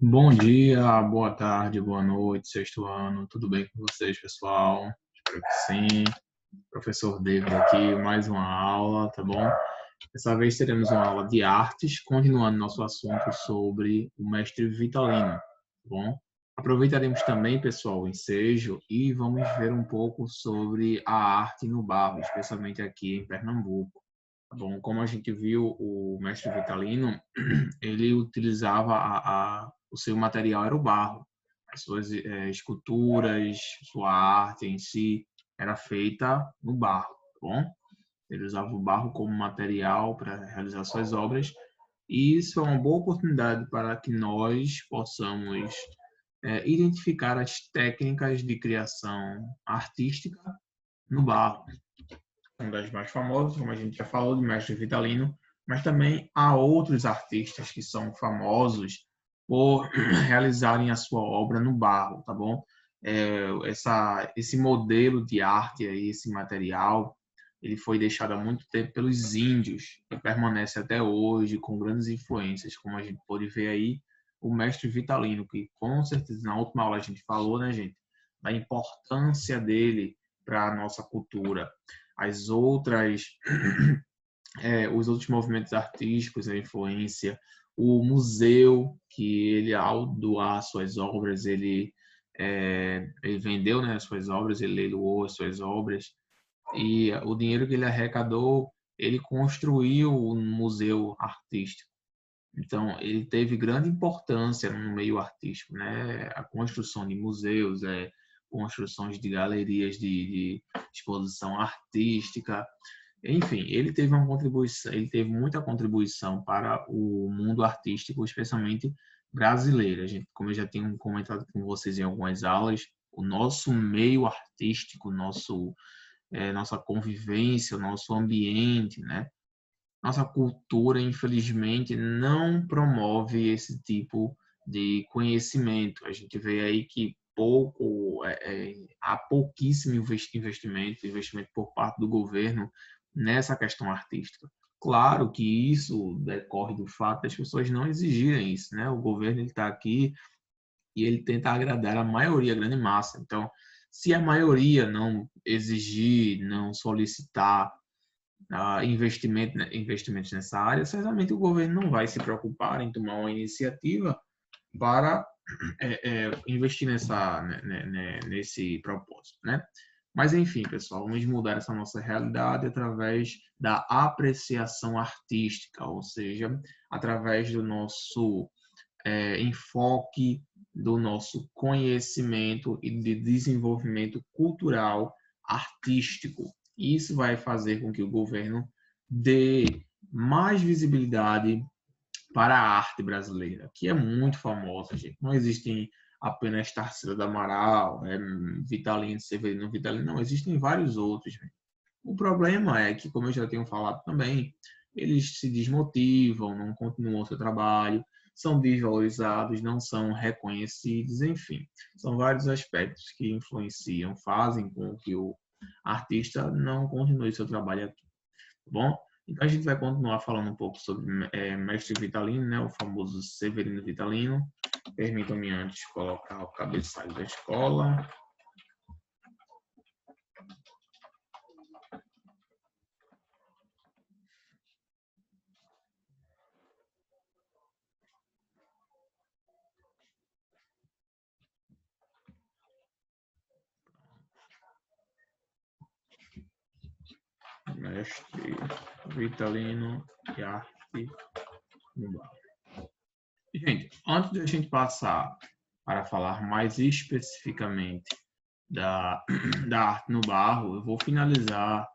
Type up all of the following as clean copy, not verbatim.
Bom dia, boa tarde, boa noite, sexto ano, tudo bem com vocês, pessoal? Espero que sim. Professor David aqui, mais uma aula, tá bom? Dessa vez teremos uma aula de artes, continuando nosso assunto sobre o mestre Vitalino, tá bom? Aproveitaremos também, pessoal, o ensejo e vamos ver um pouco sobre a arte no barro, especialmente aqui em Pernambuco. Tá bom, como a gente viu, o mestre Vitalino, ele utilizava o seu material era o barro. As suas esculturas, sua arte em si era feita no barro, tá bom? Ele usava o barro como material para realizar suas obras e isso é uma boa oportunidade para que nós possamos identificar as técnicas de criação artística no barro. Um das mais famosas, como a gente já falou, do Mestre Vitalino, mas também há outros artistas que são famosos por realizarem a sua obra no barro, tá bom? Esse modelo de arte, aí, esse material, ele foi deixado há muito tempo pelos índios e permanece até hoje com grandes influências, como a gente pode ver aí, o Mestre Vitalino, que com certeza na última aula a gente falou, né, gente, da importância dele para a nossa cultura, as outras, os outros movimentos artísticos, a influência, o museu, que ele, ao doar suas obras, ele vendeu, né, as suas obras, ele leiloou as suas obras, e o dinheiro que ele arrecadou, ele construiu um museu artístico. Então, ele teve grande importância no meio artístico, né? A construção de museus, construções de galerias de exposição artística, enfim, ele teve uma contribuição, ele teve muita contribuição para o mundo artístico, especialmente brasileiro. A gente, como eu já tenho comentado com vocês em algumas aulas, o nosso meio artístico, nossa convivência, o nosso ambiente, né? Nossa cultura, infelizmente, não promove esse tipo de conhecimento. A gente vê aí que há pouquíssimo investimento por parte do governo nessa questão artística. Claro que isso decorre do fato das pessoas não exigirem isso, né? O governo está aqui e ele tenta agradar a maioria, a grande massa. Então, se a maioria não exigir, não solicitar investimentos nessa área, certamente o governo não vai se preocupar em tomar uma iniciativa para investir nesse propósito, né? Mas, enfim, pessoal, vamos mudar essa nossa realidade através da apreciação artística, ou seja, através do nosso enfoque, do nosso conhecimento e de desenvolvimento cultural artístico. Isso vai fazer com que o governo dê mais visibilidade para a arte brasileira, que é muito famosa, gente. Não existem apenas Tarsila do Amaral, Vitalino, Severino Vitalino, não, existem vários outros. Gente. O problema é que, como eu já tenho falado também, eles se desmotivam, não continuam o seu trabalho, são desvalorizados, não são reconhecidos, enfim. São vários aspectos que influenciam, fazem com que o artista não continue seu trabalho aqui, tá bom? Então a gente vai continuar falando um pouco sobre Mestre Vitalino, né, o famoso Severino Vitalino. Permitam-me antes colocar o cabeçalho da escola. Mestre Vitalino e arte no barro. Gente, antes de a gente passar para falar mais especificamente da arte no barro, eu vou finalizar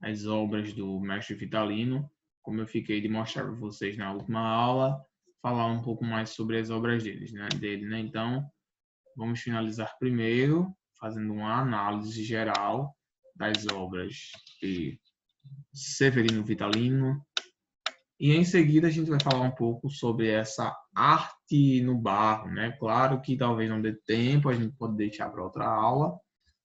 as obras do mestre Vitalino, como eu fiquei de mostrar para vocês na última aula, falar um pouco mais sobre as obras dele, né? Então, vamos finalizar primeiro, fazendo uma análise geral das obras de Severino Vitalino, e em seguida a gente vai falar um pouco sobre essa arte no barro, né? Claro que talvez não dê tempo, a gente pode deixar para outra aula,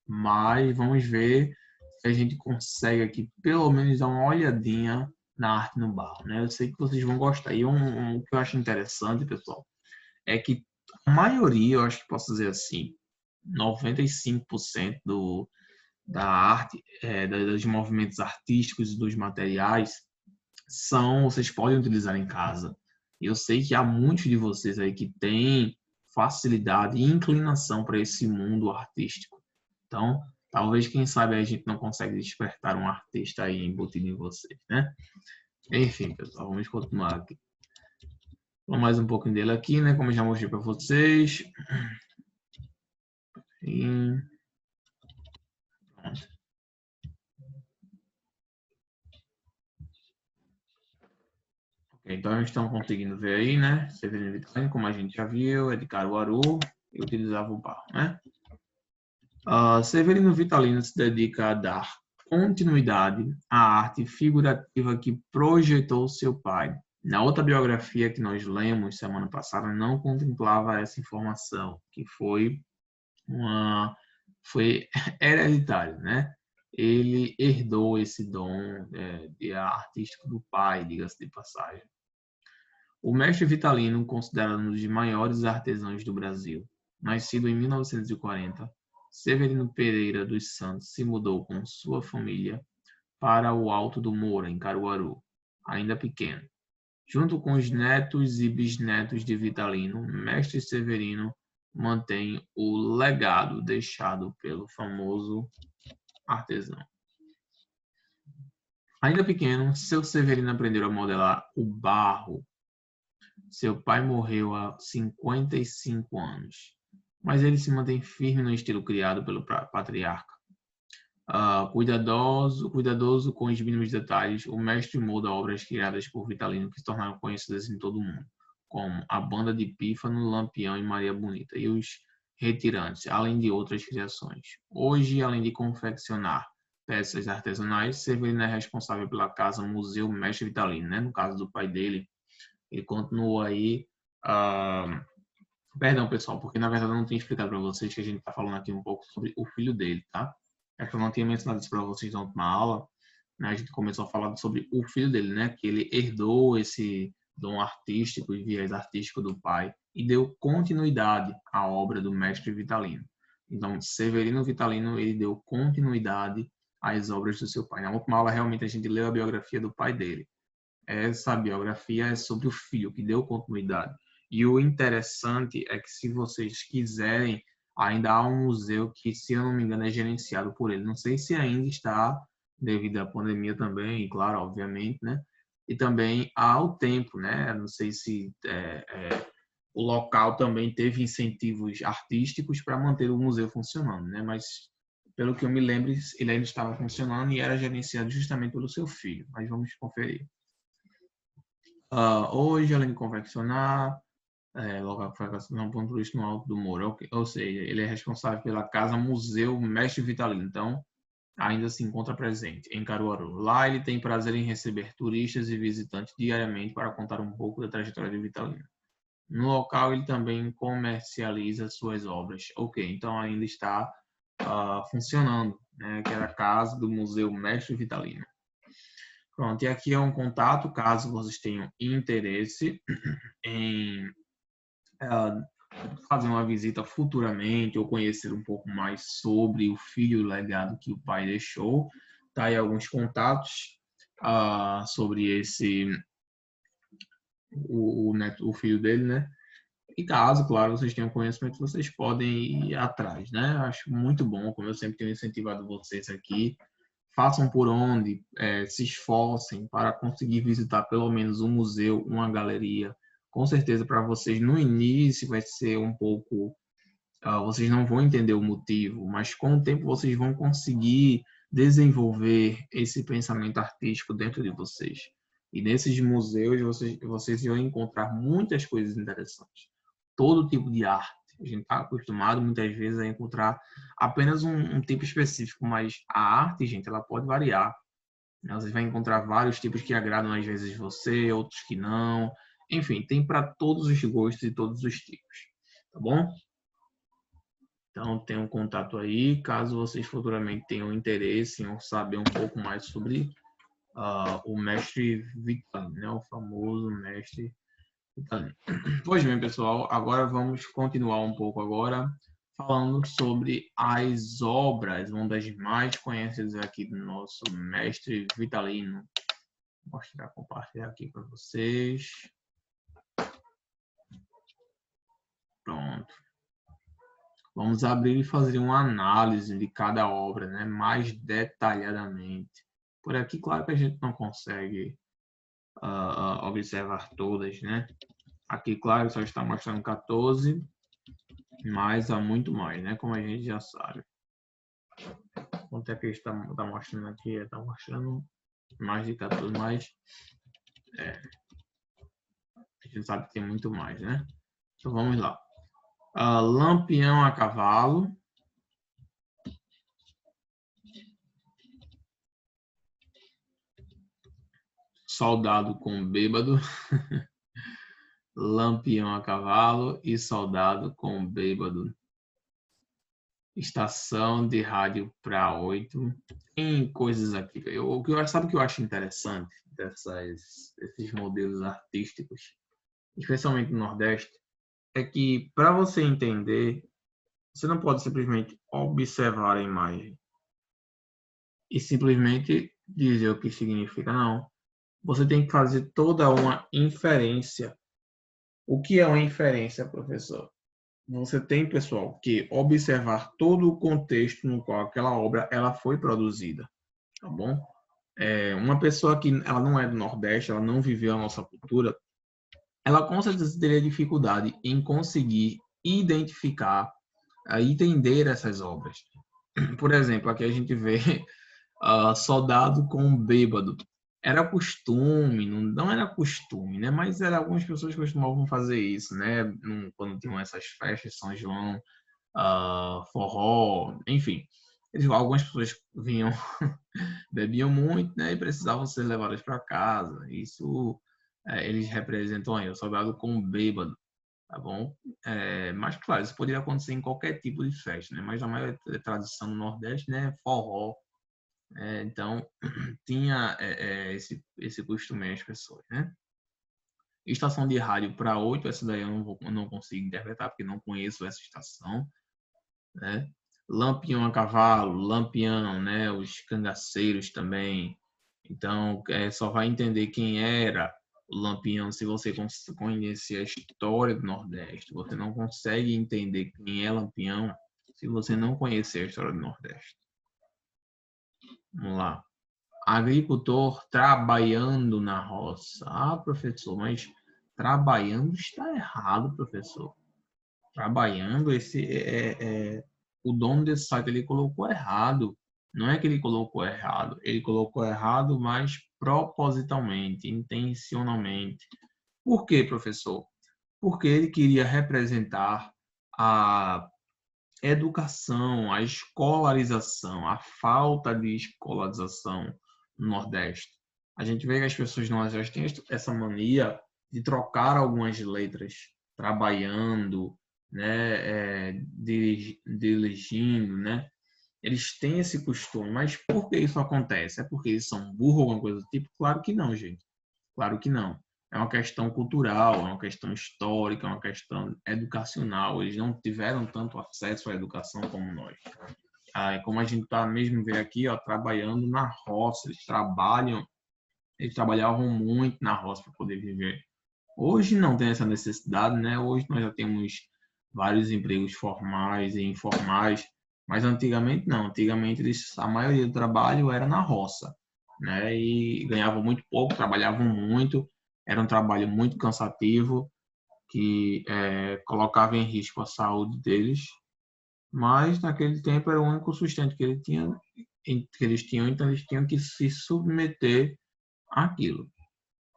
mas vamos ver se a gente consegue aqui pelo menos dar uma olhadinha na arte no barro, né? Eu sei que vocês vão gostar. E o que eu acho interessante, pessoal, é que A maioria, eu acho que posso dizer assim, 95% da arte, dos movimentos artísticos e dos materiais vocês podem utilizar em casa. E eu sei que há muitos de vocês aí que têm facilidade e inclinação para esse mundo artístico. Então, talvez, quem sabe, a gente não consegue despertar um artista aí embutido em vocês, né? Enfim, pessoal, vamos continuar aqui. Vamos mais um pouquinho dele aqui, né? Como eu já mostrei para vocês. E... Pronto. Então, estão conseguindo ver aí, né? Severino Vitalino, como a gente já viu, é de Caruaru e utilizava o barro, né? Severino Vitalino se dedica a dar continuidade à arte figurativa que projetou seu pai. Na outra biografia que nós lemos semana passada, não contemplava essa informação, que foi hereditário, né? Ele herdou esse dom artístico do pai, diga-se de passagem. O mestre Vitalino, considerado um dos maiores artesãos do Brasil, nascido em 1940, Severino Pereira dos Santos se mudou com sua família para o Alto do Moura, em Caruaru, ainda pequeno. Junto com os netos e bisnetos de Vitalino, mestre Severino mantém o legado deixado pelo famoso artesão. Ainda pequeno, seu Severino aprendeu a modelar o barro. Seu pai morreu há 55 anos, mas ele se mantém firme no estilo criado pelo patriarca. Cuidadoso com os mínimos detalhes, o mestre molda obras criadas por Vitalino que se tornaram conhecidas em todo o mundo, como a Banda de Pífano, Lampião e Maria Bonita, e os Retirantes, além de outras criações. Hoje, além de confeccionar peças artesanais, Severino é responsável pela Casa Museu Mestre Vitalino, né? No caso do pai dele, ele continua aí. Perdão, pessoal, porque na verdade eu não tinha explicado para vocês que a gente está falando aqui um pouco sobre o filho dele, tá? É que eu não tinha mencionado isso para vocês na última aula, né? A gente começou a falar sobre o filho dele, né? Que ele herdou esse dom artístico e viés artístico do pai e deu continuidade à obra do mestre Vitalino. Então, Severino Vitalino, ele deu continuidade às obras do seu pai. Na última aula, realmente, a gente leu a biografia do pai dele. Essa biografia é sobre o filho que deu continuidade. E o interessante é que, se vocês quiserem, ainda há um museu que, se eu não me engano, é gerenciado por ele. Não sei se ainda está, devido à pandemia também, claro, obviamente, né? E também há o tempo, né? Não sei se o local também teve incentivos artísticos para manter o museu funcionando, né? Mas, pelo que eu me lembro, ele ainda estava funcionando e era gerenciado justamente pelo seu filho. Mas vamos conferir. Hoje, além de confeccionar, local de confeccionar um ponto turístico no Alto do Moura, ou seja, ele é responsável pela Casa Museu Mestre Vitalino, então ainda se encontra presente em Caruaru. Lá ele tem prazer em receber turistas e visitantes diariamente para contar um pouco da trajetória de Vitalino. No local ele também comercializa suas obras. Ok, então ainda está funcionando, né, que era a casa do Museu Mestre Vitalino. Pronto, e aqui é um contato, caso vocês tenham interesse em fazer uma visita futuramente ou conhecer um pouco mais sobre o filho e o legado que o pai deixou. Tá aí alguns contatos sobre o filho dele, né? E caso, claro, vocês tenham conhecimento, vocês podem ir atrás, né? Acho muito bom, como eu sempre tenho incentivado vocês aqui, façam por onde, se esforcem para conseguir visitar pelo menos um museu, uma galeria. Com certeza, para vocês, no início, vai ser um pouco... vocês não vão entender o motivo, mas com o tempo vocês vão conseguir desenvolver esse pensamento artístico dentro de vocês. E nesses museus, vocês vão encontrar muitas coisas interessantes. Todo tipo de arte. A gente está acostumado muitas vezes a encontrar apenas um tipo específico, mas a arte, gente, ela pode variar. Você vai encontrar vários tipos que agradam às vezes você, outros que não. Enfim, tem para todos os gostos e todos os tipos. Tá bom? Então, tem um contato aí, caso vocês futuramente tenham interesse em saber um pouco mais sobre o mestre Vitalino, né? O famoso mestre Pois bem, pessoal, agora vamos continuar um pouco agora falando sobre as obras, uma das mais conhecidas aqui do nosso mestre Vitalino. Vou mostrar, compartilhar aqui para vocês. Pronto. Vamos abrir e fazer uma análise de cada obra, né, mais detalhadamente. Por aqui, claro que a gente não consegue observar todas, né? Aqui, claro, só está mostrando 14, mas há muito mais, né? Como a gente já sabe. Quanto é que está mostrando aqui? Está mostrando mais de 14, mas a gente sabe que tem muito mais, né? Então vamos lá. Lampião a cavalo. Soldado com bêbado. Lampião a cavalo e soldado com bêbado. Estação de rádio para 8. Tem coisas aqui. Sabe o que eu acho interessante desses modelos artísticos, especialmente no Nordeste, é que para você entender, você não pode simplesmente observar a imagem e simplesmente dizer o que significa, não. Você tem que fazer toda uma inferência. O que é uma inferência, professor? Você tem, pessoal, que observar todo o contexto no qual aquela obra ela foi produzida, tá bom? Uma pessoa que ela não é do Nordeste, ela não viveu a nossa cultura, ela com certeza teria dificuldade em conseguir identificar, entender essas obras. Por exemplo, aqui a gente vê soldado com bêbado. Era costume, não era costume, né? Mas algumas pessoas costumavam fazer isso, né? Quando tinham essas festas, São João, forró, enfim. Algumas pessoas vinham, bebiam muito, né? E precisavam ser levadas para casa. Isso eles representam aí, o soldado com bêbado, tá bom? Mas, claro, isso poderia acontecer em qualquer tipo de festa, né? Mas a maior tradição no Nordeste, né? Forró. Então, tinha esse costume as pessoas, né? Estação de rádio para 8, essa daí eu não consigo interpretar, porque não conheço essa estação, né? Lampião a cavalo, Lampião, né? Os cangaceiros também. Então, só vai entender quem era o Lampião se você conhecer a história do Nordeste. Você não consegue entender quem é Lampião se você não conhecer a história do Nordeste. Vamos lá. Agricultor trabalhando na roça. Ah, professor, mas trabalhando está errado, professor. Trabalhando, o dono desse site ele colocou errado. Não é que ele colocou errado, ele colocou errado, mas propositalmente, intencionalmente. Por quê, professor? Porque ele queria representar a educação, a escolarização, a falta de escolarização no Nordeste. A gente vê que as pessoas no Nordeste têm essa mania de trocar algumas letras, trabalhando, né, dirigindo, né? Eles têm esse costume, mas por que isso acontece? É porque eles são burros ou alguma coisa do tipo? Claro que não, gente. Claro que não. É uma questão cultural, é uma questão histórica, é uma questão educacional. Eles não tiveram tanto acesso à educação como nós. Como a gente está mesmo vendo aqui, ó, trabalhando na roça, eles trabalhavam muito na roça para poder viver. Hoje não tem essa necessidade, né? Hoje nós já temos vários empregos formais e informais, mas antigamente não. Antigamente a maioria do trabalho era na roça, né? E ganhavam muito pouco, trabalhavam muito, era um trabalho muito cansativo que colocava em risco a saúde deles, mas naquele tempo era o único sustento que eles tinham, então eles tinham que se submeter àquilo.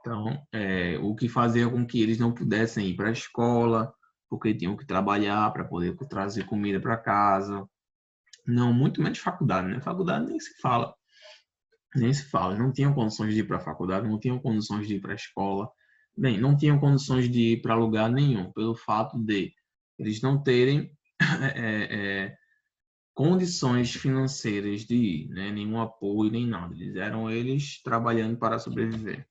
Então, o que fazia com que eles não pudessem ir para a escola, porque tinham que trabalhar para poder trazer comida para casa. Não, muito menos faculdade, né? Faculdade nem se fala. Nem se fala. Não tinham condições de ir para a faculdade, não tinham condições de ir para a escola. Bem, não tinham condições de ir para lugar nenhum, pelo fato de eles não terem condições financeiras de ir, né? Nenhum apoio, nem nada. Eles trabalhando para sobreviver.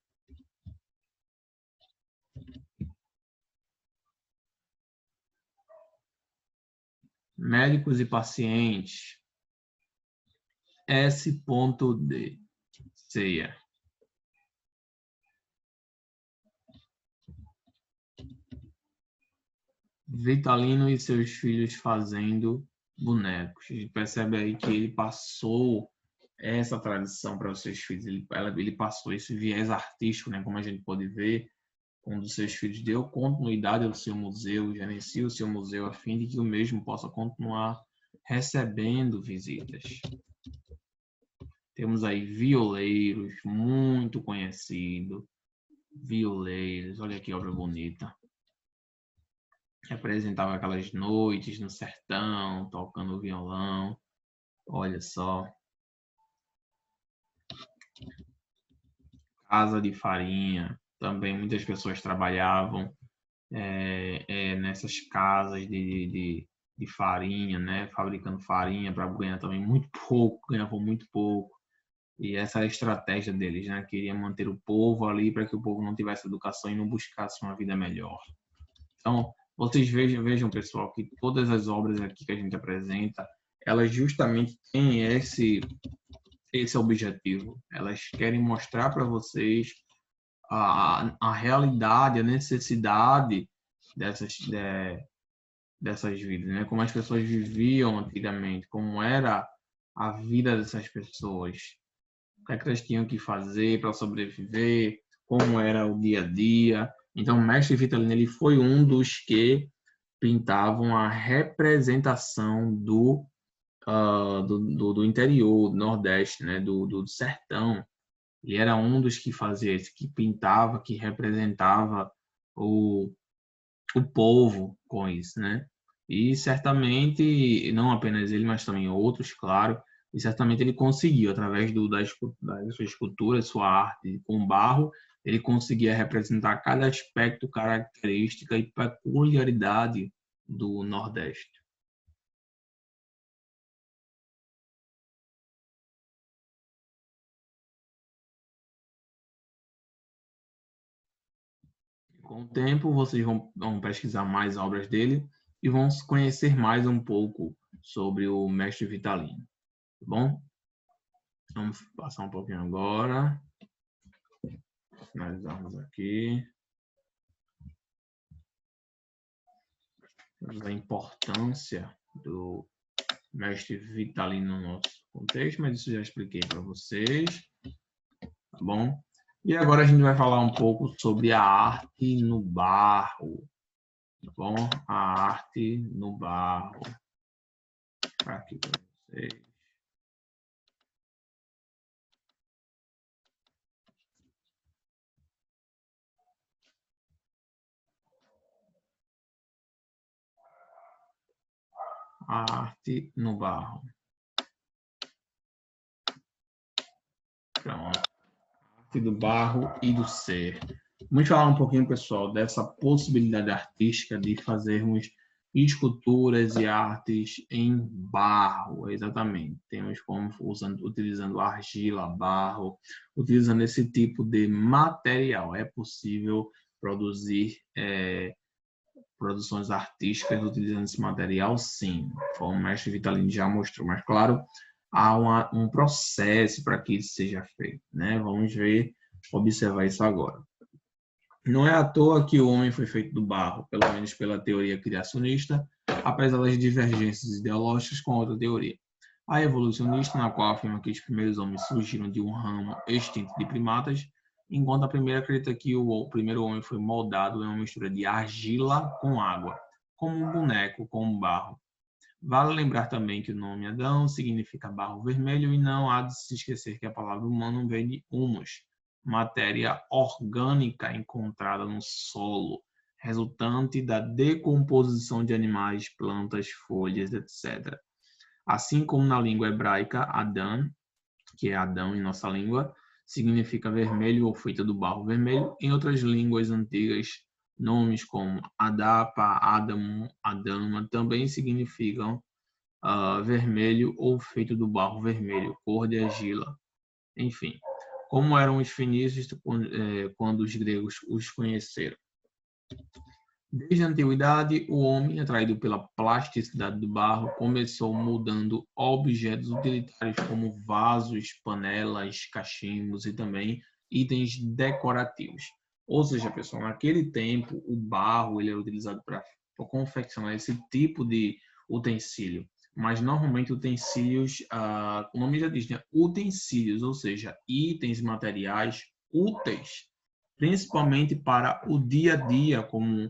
Médicos e pacientes. S.D. Ceia. Vitalino e seus filhos fazendo bonecos. A gente percebe aí que ele passou essa tradição para os seus filhos. Ele passou esse viés artístico, né? Como a gente pode ver, um dos seus filhos deu continuidade ao seu museu, gerencia o seu museu a fim de que o mesmo possa continuar recebendo visitas. Temos aí violeiros, muito conhecido. Violeiros, olha que obra bonita. Representava aquelas noites no sertão, tocando violão. Olha só. Casa de farinha. Também muitas pessoas trabalhavam nessas casas de farinha, né? Fabricando farinha para ganhar também muito pouco, ganhavam muito pouco. E essa era a estratégia deles, né? Queria manter o povo ali para que o povo não tivesse educação e não buscasse uma vida melhor. Então, vocês vejam, pessoal, que todas as obras aqui que a gente apresenta, elas justamente têm esse objetivo. Elas querem mostrar para vocês a realidade, a necessidade dessas vidas, né? Como as pessoas viviam antigamente, como era a vida dessas pessoas, o que é que elas tinham que fazer para sobreviver, como era o dia a dia. Então, o mestre Vitalino, ele foi um dos que pintavam a representação do interior, do Nordeste, né? do sertão. Ele era um dos que fazia isso, que pintava, que representava o povo com isso, né? E certamente, não apenas ele, mas também outros, claro, e certamente ele conseguiu, através da sua escultura, sua arte com barro, ele conseguia representar cada aspecto, característica e peculiaridade do Nordeste. Com o tempo, vocês vão pesquisar mais obras dele e vão conhecer mais um pouco sobre o mestre Vitalino, tá bom? Vamos passar um pouquinho agora. Finalizarmos aqui. A importância do mestre Vitalino no nosso contexto, mas isso já expliquei para vocês, tá bom? E agora a gente vai falar um pouco sobre a arte no barro, tá bom? A arte no barro. Aqui para vocês. A arte no barro. Pronto. A arte do barro e do ser. Vamos falar um pouquinho, pessoal, dessa possibilidade artística de fazermos esculturas e artes em barro, exatamente. Temos como utilizando argila, barro, utilizando esse tipo de material. É possível produzir produções artísticas utilizando esse material, sim, como o mestre Vitalino já mostrou. Mas, claro, há um processo para que isso seja feito, né? Vamos observar isso agora. Não é à toa que o homem foi feito do barro, pelo menos pela teoria criacionista, apesar das divergências ideológicas com a outra teoria. A evolucionista, na qual afirma que os primeiros homens surgiram de um ramo extinto de primatas, enquanto a primeira acredita que o primeiro homem foi moldado em uma mistura de argila com água, como um boneco com barro. Vale lembrar também que o nome Adão significa barro vermelho e não há de se esquecer que a palavra humano vem de humus, matéria orgânica encontrada no solo, resultante da decomposição de animais, plantas, folhas, etc. Assim como na língua hebraica, Adão, que é Adão em nossa língua, significa vermelho ou feita do barro vermelho. Em outras línguas antigas, nomes como Adapa, Adamo, Adama também significam vermelho ou feito do barro vermelho, cor de argila. Enfim, como eram os fenícios quando os gregos os conheceram. Desde a antiguidade, o homem, atraído pela plasticidade do barro, começou mudando objetos utilitários como vasos, panelas, cachimbos e também itens decorativos. Ou seja, pessoal, naquele tempo, o barro ele era utilizado para confeccionar esse tipo de utensílio. Mas normalmente utensílios, o nome já diz, né? Utensílios, ou seja, itens materiais úteis, principalmente para o dia a dia, como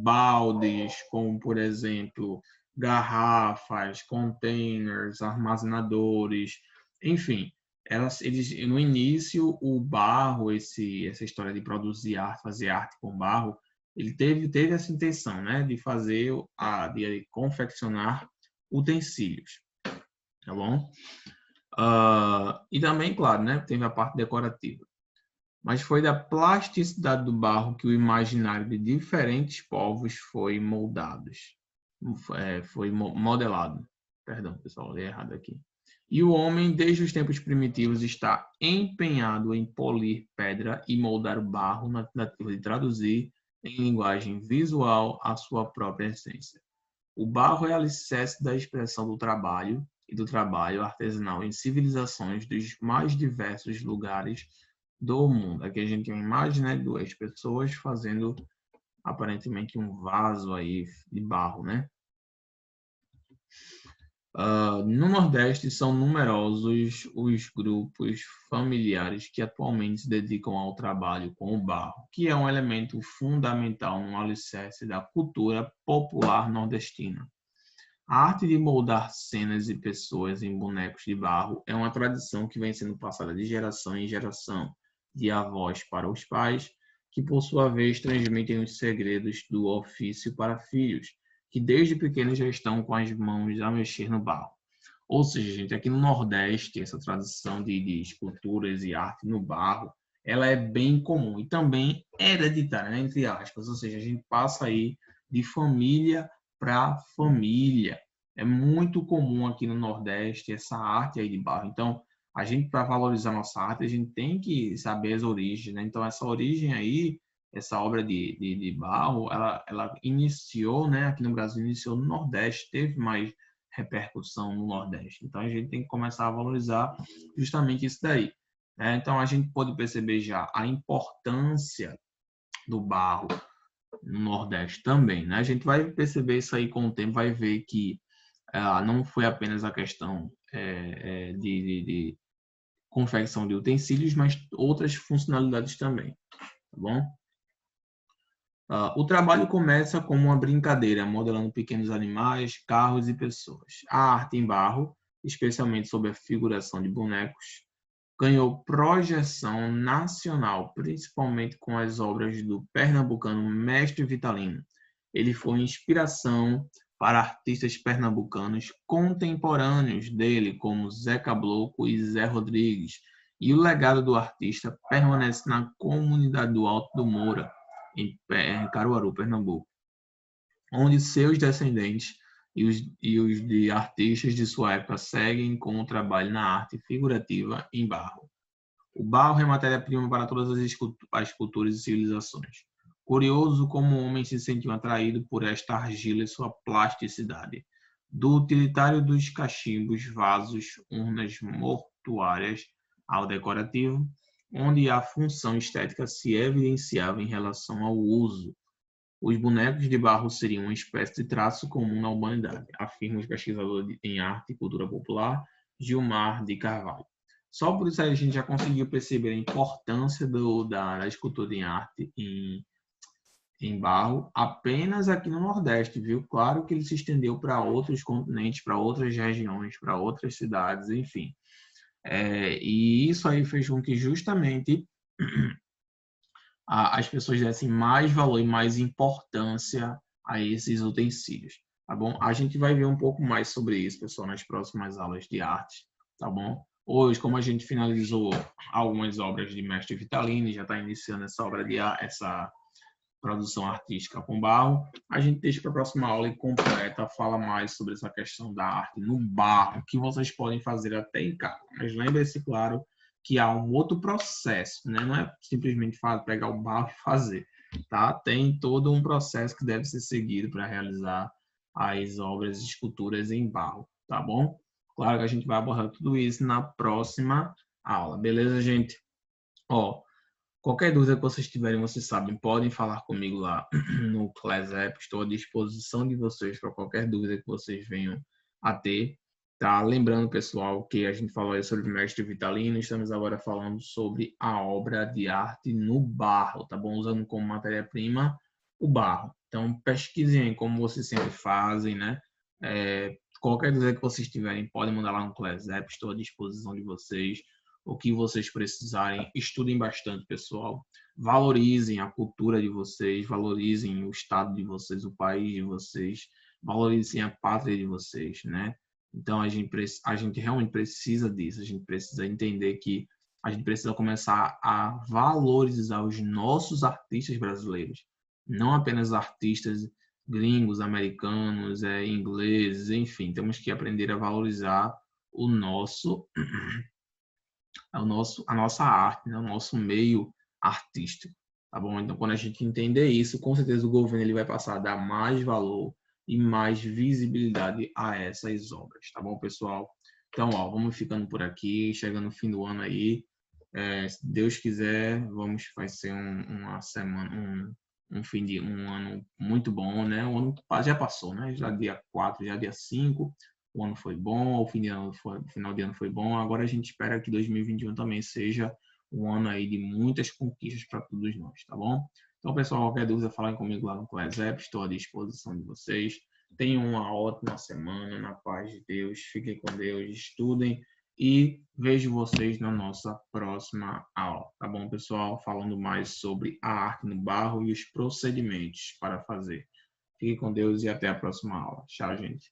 baldes, como, por exemplo, garrafas, containers, armazenadores, enfim. No início, o barro, essa história de produzir arte, fazer arte com barro, ele teve essa intenção, né, de fazer, de confeccionar utensílios, tá bom? E também, claro, né, teve a parte decorativa. Mas foi da plasticidade do barro que o imaginário de diferentes povos foi moldado. Foi modelado. Perdão, pessoal, li errado aqui. E o homem, desde os tempos primitivos, está empenhado em polir pedra e moldar o barro na tentativa de traduzir em linguagem visual a sua própria essência. O barro é alicerce da expressão do trabalho e do trabalho artesanal em civilizações dos mais diversos lugares do mundo. Aqui a gente tem uma imagem, né, de duas pessoas fazendo aparentemente um vaso aí de barro, né? No Nordeste são numerosos os grupos familiares que atualmente se dedicam ao trabalho com o barro, que é um elemento fundamental no alicerce da cultura popular nordestina. A arte de moldar cenas e pessoas em bonecos de barro é uma tradição que vem sendo passada de geração em geração, de avós para os pais, que por sua vez transmitem os segredos do ofício para filhos, que desde pequenos já estão com as mãos a mexer no barro. Ou seja, gente, aqui no Nordeste, essa tradição de esculturas e arte no barro, ela é bem comum e também hereditária, né, entre aspas. Ou seja, a gente passa aí de família para família. É muito comum aqui no Nordeste essa arte aí de barro. Então, a gente, para valorizar nossa arte, a gente tem que saber as origens, né? Então, essa origem aí, essa obra de barro, ela iniciou, né? Aqui no Brasil, iniciou no Nordeste, teve mais repercussão no Nordeste. Então, a gente tem que começar a valorizar justamente isso daí. Né? Então, a gente pode perceber já a importância do barro no Nordeste também. Né? A gente vai perceber isso aí com o tempo, vai ver que não foi apenas a questão de confecção de utensílios, mas outras funcionalidades também. Tá bom? O trabalho começa como uma brincadeira, modelando pequenos animais, carros e pessoas. A arte em barro, especialmente sob a figuração de bonecos, ganhou projeção nacional, principalmente com as obras do pernambucano Mestre Vitalino. Ele foi inspiração para artistas pernambucanos contemporâneos dele, como Zé Caboclo e Zé Rodrigues. E o legado do artista permanece na comunidade do Alto do Moura, em Caruaru, Pernambuco, onde seus descendentes e os de artistas de sua época seguem com o trabalho na arte figurativa em barro. O barro é matéria-prima para todas as culturas e civilizações. Curioso como o homem se sentiu atraído por esta argila e sua plasticidade. Do utilitário dos cachimbos, vasos, urnas mortuárias ao decorativo, onde a função estética se evidenciava em relação ao uso. Os bonecos de barro seriam uma espécie de traço comum na humanidade, afirma o pesquisador em arte e cultura popular Gilmar de Carvalho. Só por isso aí a gente já conseguiu perceber a importância da escultura em arte em barro apenas aqui no Nordeste, viu? Claro que ele se estendeu para outros continentes, para outras regiões, para outras cidades, enfim. E isso aí fez com que justamente as pessoas dessem mais valor e mais importância a esses utensílios, tá bom? A gente vai ver um pouco mais sobre isso, pessoal, nas próximas aulas de arte, tá bom? Hoje, como a gente finalizou algumas obras de Mestre Vitalini, já está iniciando essa obra essa produção artística com barro, a gente deixa para a próxima aula e completa, fala mais sobre essa questão da arte no barro, que vocês podem fazer até em casa. Mas lembre-se, claro, que há um outro processo, né? Não é simplesmente pegar o barro e fazer. tá? Tem todo um processo que deve ser seguido para realizar as obras e esculturas em barro, tá bom? Claro que a gente vai abordar tudo isso na próxima aula, beleza, gente? Ó, qualquer dúvida que vocês tiverem, vocês sabem, podem falar comigo lá no Class App. Estou à disposição de vocês para qualquer dúvida que vocês venham a ter. Tá? Lembrando, pessoal, que a gente falou aí sobre o mestre Vitalino, estamos agora falando sobre a obra de arte no barro, tá bom? Usando como matéria-prima o barro. Então, pesquisem como vocês sempre fazem, né? Qualquer dúvida que vocês tiverem, podem mandar lá no Class App, estou à disposição de vocês. O que vocês precisarem, estudem bastante, pessoal. Valorizem a cultura de vocês, valorizem o estado de vocês, o país de vocês, valorizem a pátria de vocês, né? Então, a gente realmente precisa disso, a gente precisa entender que a gente precisa começar a valorizar os nossos artistas brasileiros, não apenas artistas gringos, americanos, ingleses, enfim, temos que aprender a valorizar o nosso a nossa arte, né? O nosso meio artístico, tá bom? Então, quando a gente entender isso, com certeza o governo ele vai passar a dar mais valor e mais visibilidade a essas obras, tá bom, pessoal? Então, ó, vamos ficando por aqui, chegando no fim do ano aí. Se Deus quiser, vai ser uma semana, um ano muito bom, né? O ano já passou, né? Já dia 4, já dia 5, o ano foi bom, o final de ano foi bom. Agora a gente espera que 2021 também seja um ano aí de muitas conquistas para todos nós, tá bom? Então, pessoal, qualquer dúvida, falem comigo lá no Class App, estou à disposição de vocês. Tenham uma ótima semana, na paz de Deus, fiquem com Deus, estudem e vejo vocês na nossa próxima aula, tá bom, pessoal? Falando mais sobre a arte no barro e os procedimentos para fazer. Fiquem com Deus e até a próxima aula. Tchau, gente.